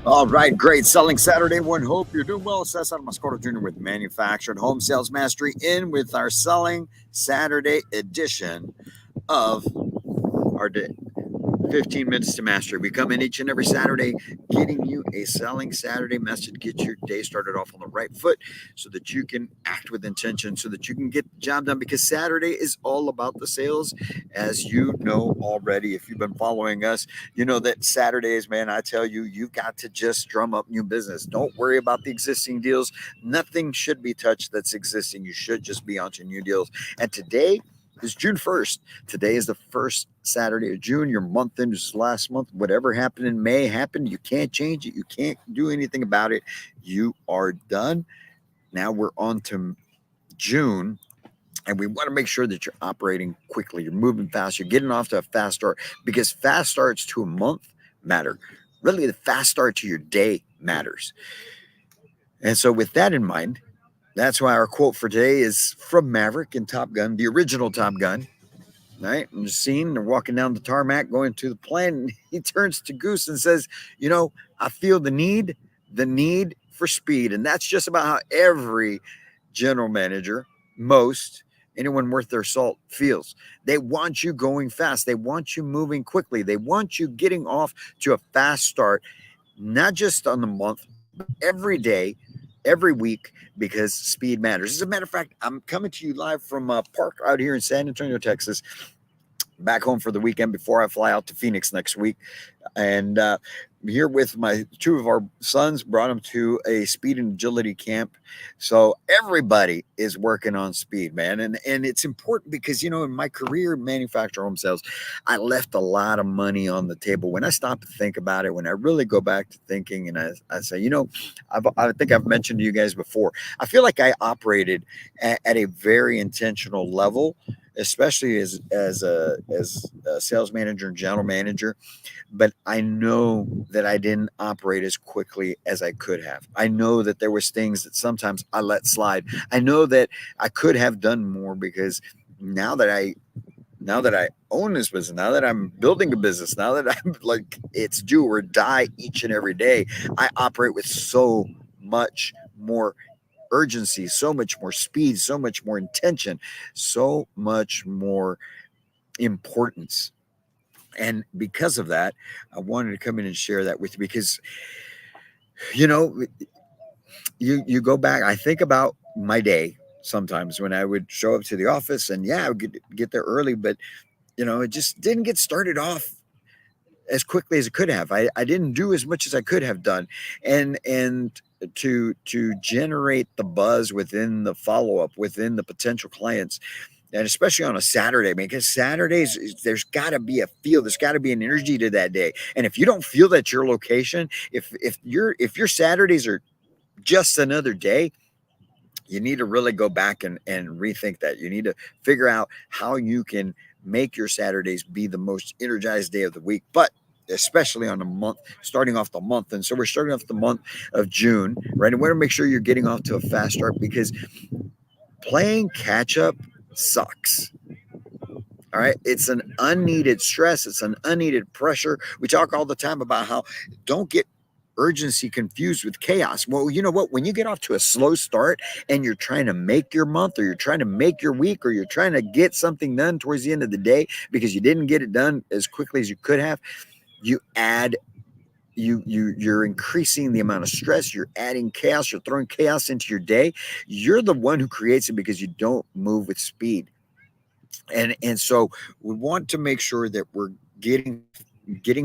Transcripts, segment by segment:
All right, great selling Saturday. One hope you're doing well. Cesar Mascoro Jr. with Manufactured Home Sales Mastery in with our selling Saturday edition of our day. 15 minutes to mastery. We come in each and every Saturday getting you a selling Saturday message, get your day started off on the right foot so that you can act with intention, so that you can get the job done because Saturday is all about the sales. As you know already, if you've been following us, you know that Saturdays, man, I tell you, you've got to just drum up new business. Don't worry about the existing deals. Nothing should be touched that's existing. You should just be onto new deals. And today, is June 1st. Today is the first Saturday of June. Your month end is last month. Whatever happened in May happened. You can't change it. You can't do anything about it. You are done. Now we're on to June. And we want to make sure that you're operating quickly. You're moving fast. You're getting off to a fast start because fast starts to a month matter. Really, the fast start to your day matters. And so, with that in mind, that's why our quote for today is from Maverick in Top Gun, the original Top Gun. Right? In the scene, they're walking down the tarmac, going to the plane, and he turns to Goose and says, "You know, I feel the need for speed." And that's just about how every general manager, most, anyone worth their salt feels. They want you going fast. They want you moving quickly. They want you getting off to a fast start, not just on the month, but every day, every week, because speed matters. As a matter of fact, I'm coming to you live from a park out here in San Antonio, Texas, back home for the weekend before I fly out to Phoenix next week. And here with my two of our sons, brought them to a speed and agility camp. So everybody is working on speed, man. And it's important because, you know, in my career in manufacturer home sales, I left a lot of money on the table. When I stop to think about it, when I really go back to thinking and I say, you know, I think I've mentioned to you guys before, I feel like I operated at a very intentional level, especially as a sales manager and general manager. But I know that I didn't operate as quickly as I could have. I know that there was things that sometimes I let slide. I know that I could have done more because now that I now that I own this business, now that I'm building a business, now that I'm like it's do or die each and every day, I operate with so much more urgency, so much more speed, so much more intention, so much more importance. And because of that, I wanted to come in and share that with you because, you know, you go back, I think about my day sometimes when I would show up to the office and yeah, I would get there early, but you know, it just didn't get started off as quickly as it could have. I didn't do as much as I could have done. And to generate the buzz within the follow-up, within the potential clients, and especially on a Saturday, because Saturdays there's got to be a feel, there's got to be an energy to that day. And if you don't feel that your location, if your Saturdays are just another day, you need to really go back and rethink that. You need to figure out how you can make your Saturdays be the most energized day of the week, but especially on a month, starting off the month. And so we're starting off the month of June, right? And we want to make sure you're getting off to a fast start because playing catch up sucks. All right. It's an unneeded stress. It's an unneeded pressure. We talk all the time about how don't get urgency confused with chaos. Well, you know what? When you get off to a slow start and you're trying to make your month or you're trying to make your week or you're trying to get something done towards the end of the day because you didn't get it done as quickly as you could have, you add you're increasing the amount of stress, you're adding chaos, you're throwing chaos into your day. You're the one who creates it because you don't move with speed. And so we want to make sure that we're getting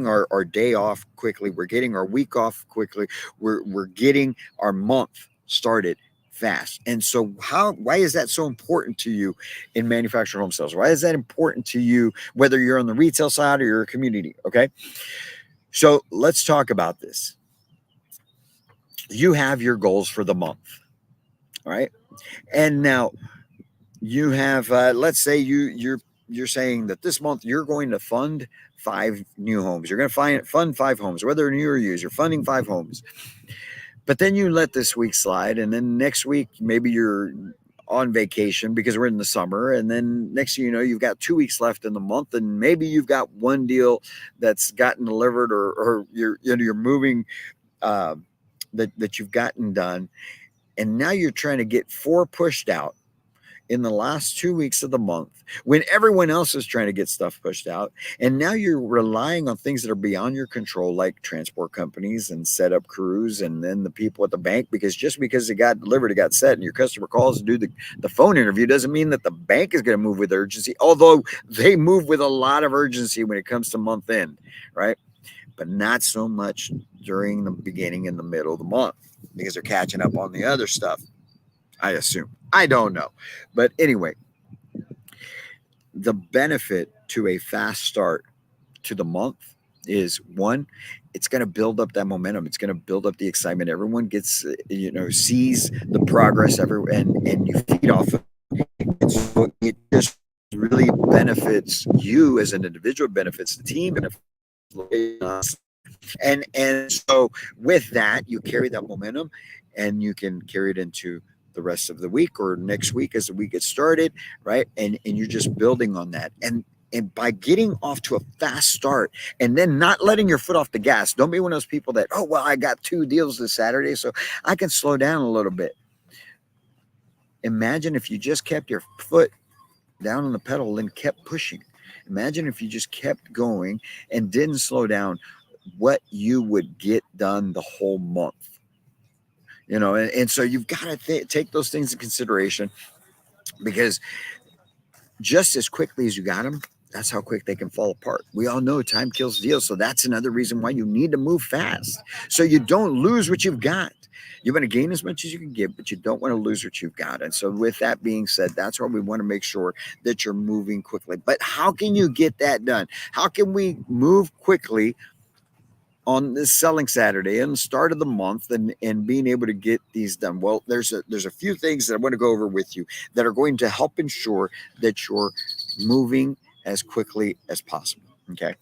our day off quickly, we're getting our week off quickly, we're getting our month started fast. And so why is that so important to you in manufactured home sales? Why is that important to you whether you're on the retail side or you're a community? Okay, so let's talk about this. You have your goals for the month, all right? And now you have let's say you're saying that this month you're going to fund 5 new homes. You're going to fund 5 homes, whether new or used. You're funding 5 homes, but then you let this week slide, and then next week maybe you're on vacation because we're in the summer, and then next thing you know, you've got 2 weeks left in the month, and maybe you've got one deal that's gotten delivered, or you're moving that you've gotten done, and now you're trying to get 4 pushed out in the last 2 weeks of the month when everyone else is trying to get stuff pushed out. And now you're relying on things that are beyond your control, like transport companies and set up crews, and then the people at the bank, because just because it got delivered, it got set, and your customer calls to do the phone interview doesn't mean that the bank is going to move with urgency, although they move with a lot of urgency when it comes to month end, right? But not so much during the beginning and the middle of the month, because they're catching up on the other stuff, I assume. I don't know. But anyway, the benefit to a fast start to the month is, one, it's going to build up that momentum. It's going to build up the excitement. Everyone gets, sees the progress and you feed off of it. So it just really benefits you as an individual, benefits the team, benefits. And so with that, you carry that momentum, and you can carry it into the rest of the week or next week as the week gets started, right? And you're just building on that. And by getting off to a fast start and then not letting your foot off the gas, don't be one of those people that, oh, well, I got 2 deals this Saturday, so I can slow down a little bit. Imagine if you just kept your foot down on the pedal and kept pushing. Imagine if you just kept going and didn't slow down, what you would get done the whole month. And so you've got to take those things in consideration, because just as quickly as you got them, that's how quick they can fall apart. We all know time kills deals. So that's another reason why you need to move fast, so you don't lose what you've got. You want to gain as much as you can give, but you don't want to lose what you've got. And so with that being said, that's why we want to make sure that you're moving quickly. But how can you get that done? How can we move quickly on this selling Saturday and the start of the month, and being able to get these done? Well, there's a few things that I want to go over with you that are going to help ensure that you're moving as quickly as possible. Okay.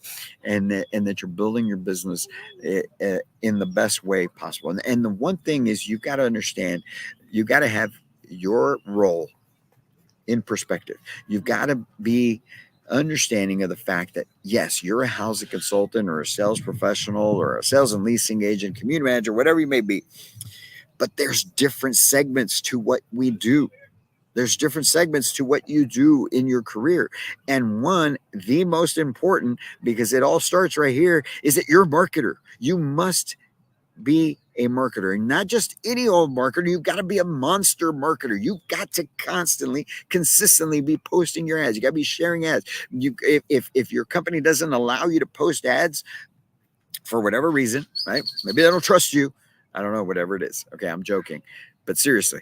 And that you're building your business in the best way possible. And the one thing is, you've got to understand, you've got to have your role in perspective. You've got to be understanding of the fact that, yes, you're a housing consultant or a sales professional or a sales and leasing agent, community manager, whatever you may be, but there's different segments to what we do. There's different segments to what you do in your career. And one, the most important, because it all starts right here, is that you're a marketer. You must be a marketer, and not just any old marketer. You've got to be a monster marketer. You've got to consistently be posting your ads. You got to be sharing ads. If your company doesn't allow you to post ads for whatever reason, right? Maybe they don't trust you. I don't know, whatever it is. Okay, I'm joking, but seriously,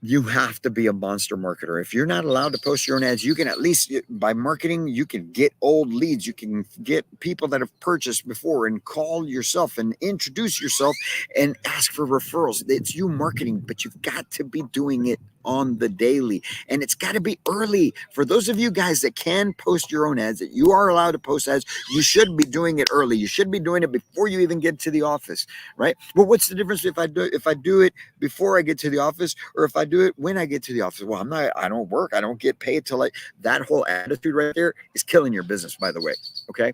you have to be a monster marketer. If you're not allowed to post your own ads, you can, at least by marketing, you can get old leads. You can get people that have purchased before and call yourself and introduce yourself and ask for referrals. It's you marketing, but you've got to be doing it on the daily, and it's got to be early. For those of you guys that can post your own ads, that you are allowed to post ads, you should be doing it early. You should be doing it before you even get to the office, right? Well, what's the difference if I do it before I get to the office, or if I do it when I get to the office? Well, I don't work. I don't get paid till that whole attitude right there is killing your business, by the way. Okay.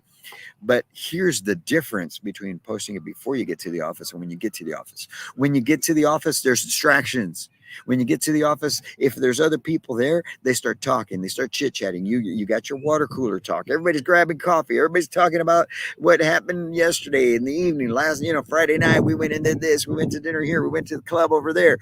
But here's the difference between posting it before you get to the office and when you get to the office. When you get to the office, there's distractions. When you get to the office, if there's other people there, they start talking, they start chit-chatting. You got your water cooler talk. Everybody's grabbing coffee. Everybody's talking about what happened yesterday in the evening. Friday night, we went and did this. We went to dinner here. We went to the club over there.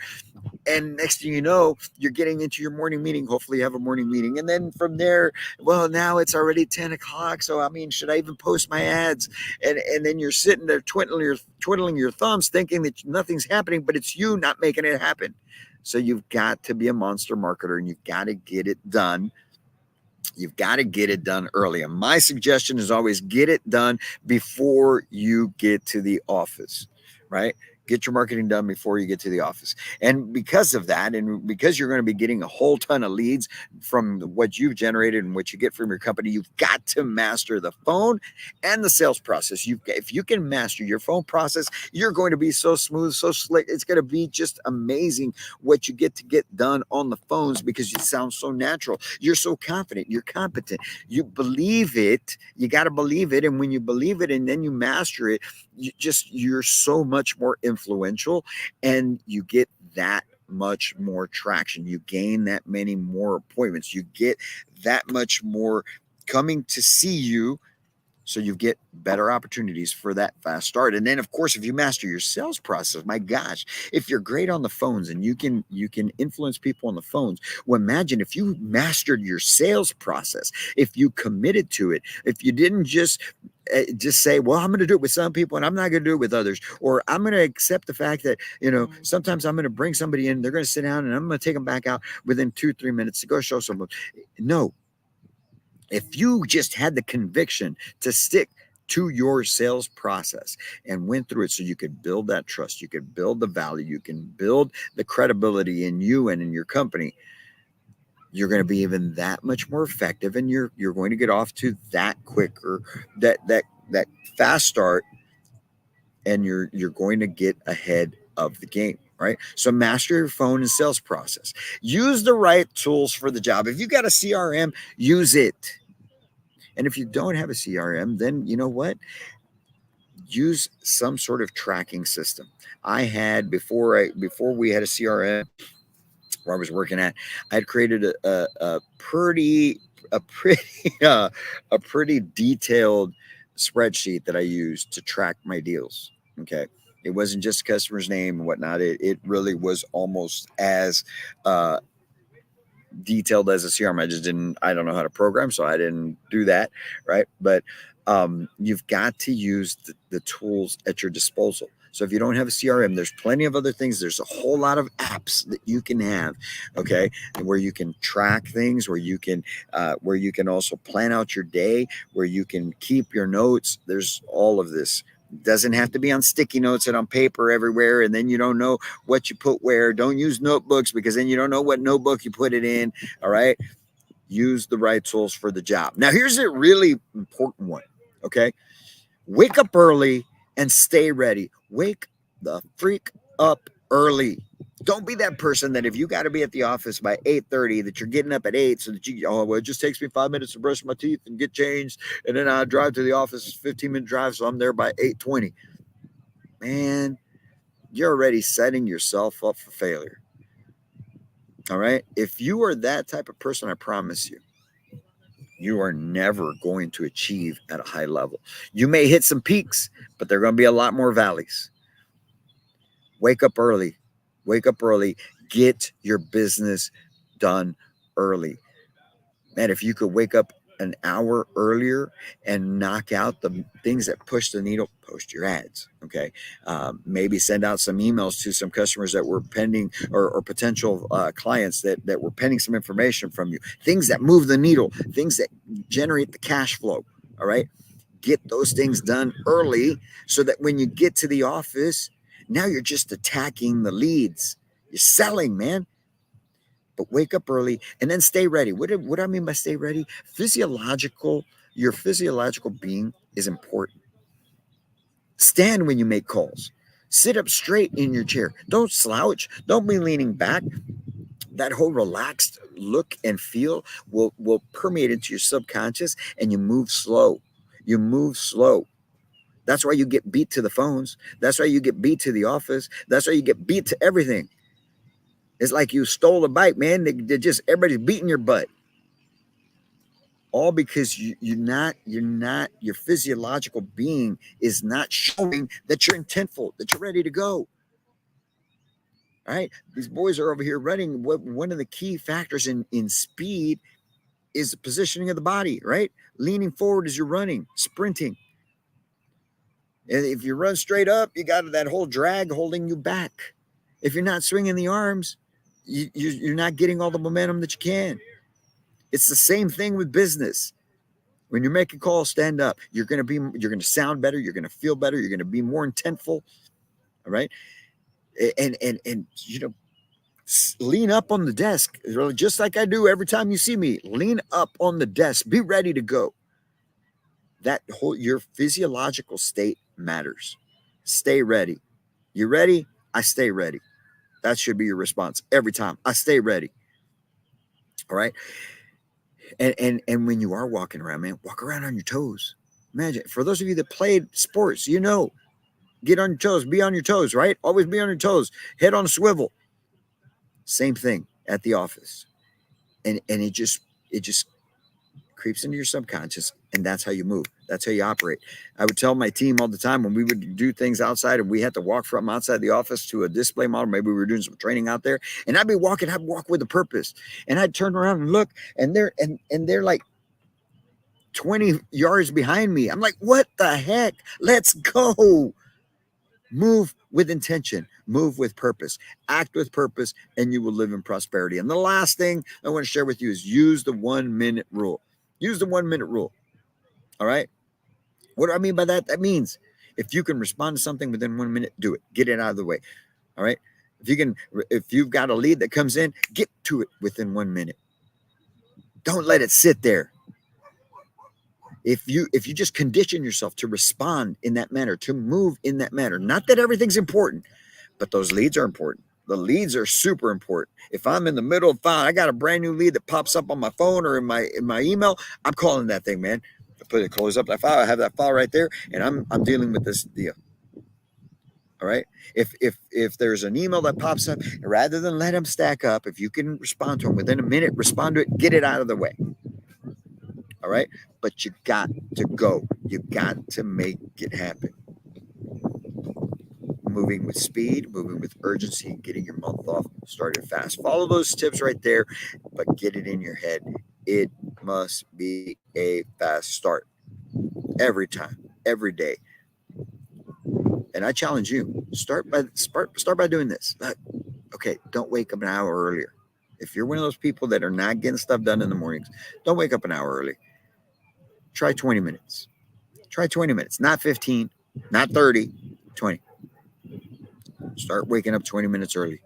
And next thing you know, you're getting into your morning meeting. Hopefully you have a morning meeting. And then from there, well, now it's already 10 o'clock. So, should I even post my ads? And then you're sitting there twiddling your thumbs, thinking that nothing's happening, but it's you not making it happen. So you've got to be a monster marketer, and you've got to get it done. You've got to get it done early. And my suggestion is always get it done before you get to the office, right? Get your marketing done before you get to the office. And because of that, and because you're going to be getting a whole ton of leads from what you've generated and what you get from your company, you've got to master the phone and the sales process. If you can master your phone process, you're going to be so smooth, so slick. It's going to be just amazing what you get done on the phones because you sound so natural. You're so confident. You're competent. You believe it. You got to believe it. And when you believe it and then you master it, you're so much more influential, and you get that much more traction. You gain that many more appointments. You get that much more coming to see you. So you get better opportunities for that fast start. And then, of course, if you master your sales process, my gosh, if you're great on the phones and you can influence people on the phones, well, imagine if you mastered your sales process, if you committed to it, if you didn't just say, well, I'm going to do it with some people and I'm not going to do it with others, or I'm going to accept the fact that, sometimes I'm going to bring somebody in, they're going to sit down and I'm going to take them back out within 2-3 minutes to go show someone. No. If you just had the conviction to stick to your sales process and went through it so you could build that trust, you could build the value, you can build the credibility in you and in your company, you're going to be even that much more effective, and you're going to get off to that quicker, that fast start, and you're going to get ahead of the game. Right? So master your phone and sales process. Use the right tools for the job. If you got a CRM, use it. And if you don't have a CRM, then you know what? Use some sort of tracking system. I had before we had a CRM where I was working at, I had created a pretty detailed spreadsheet that I used to track my deals. Okay. It wasn't just customer's name and whatnot. It really was almost as detailed as a CRM. I don't know how to program, so I didn't do that. Right. But you've got to use the tools at your disposal. So if you don't have a CRM, there's plenty of other things. There's a whole lot of apps that you can have, okay, where you can track things, where you can also plan out your day, where you can keep your notes. There's all of this. It doesn't have to be on sticky notes and on paper everywhere, and then you don't know what you put where. Don't use notebooks because then you don't know what notebook you put it in. All right, use the right tools for the job. Now, here's a really important one. Okay, wake up early and stay ready. Wake the freak up early. Don't be that person that if you got to be at the office by 8:30, that you're getting up at 8 so that it just takes me 5 minutes to brush my teeth and get changed, and then I drive to the office, 15-minute drive, so I'm there by 8:20. Man, you're already setting yourself up for failure. All right? If you are that type of person, I promise you are never going to achieve at a high level. You may hit some peaks, but there are going to be a lot more valleys. Wake up early. Wake up early. Get your business done early. Man, if you could wake up an hour earlier and knock out the things that push the needle, post your ads. Okay. Maybe send out some emails to some customers that were pending or potential clients that were pending some information from you. Things that move the needle, things that generate the cash flow. All right. Get those things done early so that when you get to the office, now you're just attacking the leads. You're selling, man. But wake up early and then stay ready. What do I mean by stay ready? Your physiological being is important. Stand when you make calls. Sit up straight in your chair. Don't slouch. Don't be leaning back. That whole relaxed look and feel will permeate into your subconscious, and you move slow. You move slow. That's why you get beat to the phones. That's why you get beat to the office. That's why you get beat to everything. It's like you stole a bike, man. Everybody's beating your butt. All because your physiological being is not showing that you're intentful, that you're ready to go. All right. These boys are over here running. One of the key factors in speed is the positioning of the body, right? Leaning forward as you're running, sprinting. And if you run straight up, you got that whole drag holding you back. If you're not swinging the arms, you're not getting all the momentum that you can. It's the same thing with business. When you're making calls, stand up. You're going to sound better. You're going to feel better. You're going to be more intentful. All right. And lean up on the desk, just like I do every time you see me. Lean up on the desk. Be ready to go. Your physiological state matters. Stay ready. You ready? I stay ready. That should be your response every time. I stay ready. All right. And when you are walking around, man, walk around on your toes. Imagine, for those of you that played sports, get on your toes, be on your toes, right? Always be on your toes, head on a swivel. Same thing at the office. And it just creeps into your subconscious, and that's how you move. That's how you operate. I would tell my team all the time when we would do things outside and we had to walk from outside the office to a display model. Maybe we were doing some training out there, and I'd walk with a purpose. And I'd turn around and look, and they're like 20 yards behind me. I'm like, what the heck? Let's go. Move with intention, move with purpose, act with purpose, and you will live in prosperity. And the last thing I want to share with you is use the 1 minute rule. Use the 1 minute rule. All right. What do I mean by that? That means if you can respond to something within 1 minute, do it. Get it out of the way. All right. If you've got a lead that comes in, get to it within 1 minute. Don't let it sit there. If you just condition yourself to respond in that manner, to move in that manner, not that everything's important, but those leads are important. The leads are super important. If I'm in the middle of file, I got a brand new lead that pops up on my phone or in my email, I'm calling that thing, man. Close up that file. I have that file right there, and I'm dealing with this deal. All right. If there's an email that pops up, rather than let them stack up, if you can respond to them within a minute, respond to it, get it out of the way. All right. But you got to go. You got to make it happen. Moving with speed, moving with urgency, getting your month off started fast. Follow those tips right there, but get it in your head. It must be a fast start every time, every day. And I challenge you, start by doing this. Okay, don't wake up an hour earlier. If you're one of those people that are not getting stuff done in the mornings, don't wake up an hour early. Try 20 minutes. Try 20 minutes, not 15, not 30, 20. Start waking up 20 minutes early.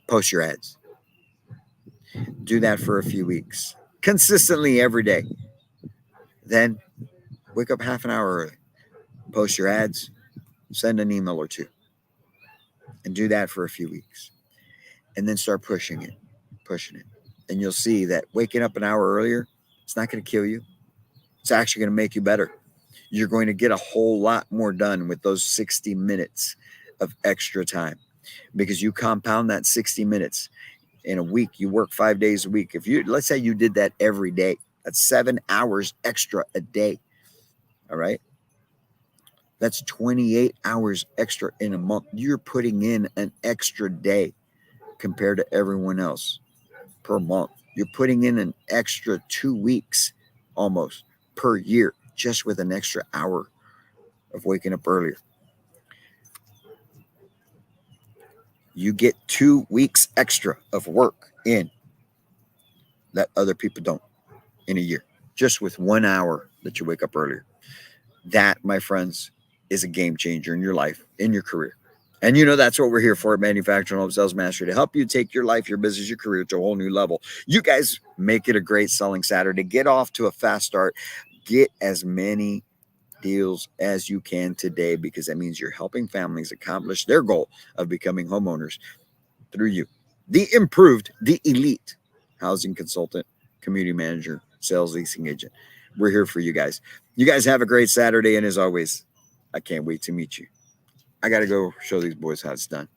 Post your ads. Do that for a few weeks, consistently every day. Then wake up half an hour early. Post your ads. Send an email or two. And do that for a few weeks. And then start pushing it. And you'll see that waking up an hour earlier, it's not going to kill you. It's actually going to make you better. You're going to get a whole lot more done with those 60 minutes of extra time, because you compound that 60 minutes in a week. You work 5 days a week. Let's say you did that every day, that's 7 hours extra a day. All right. That's 28 hours extra in a month. You're putting in an extra day compared to everyone else per month. You're putting in an extra 2 weeks almost per year, just with an extra hour of waking up earlier. You get 2 weeks extra of work in that other people don't in a year, just with 1 hour that you wake up earlier. That, my friends, is a game changer in your life, in your career. And that's what we're here for at Manufacturing Home Sales Mastery, to help you take your life, your business, your career to a whole new level. You guys make it a great selling Saturday. Get off to a fast start. Get as many deals as you can today, because that means you're helping families accomplish their goal of becoming homeowners through you. The improved, the elite housing consultant, community manager, sales leasing agent. We're here for you guys. You guys have a great Saturday. And as always, I can't wait to meet you. I got to go show these boys how it's done.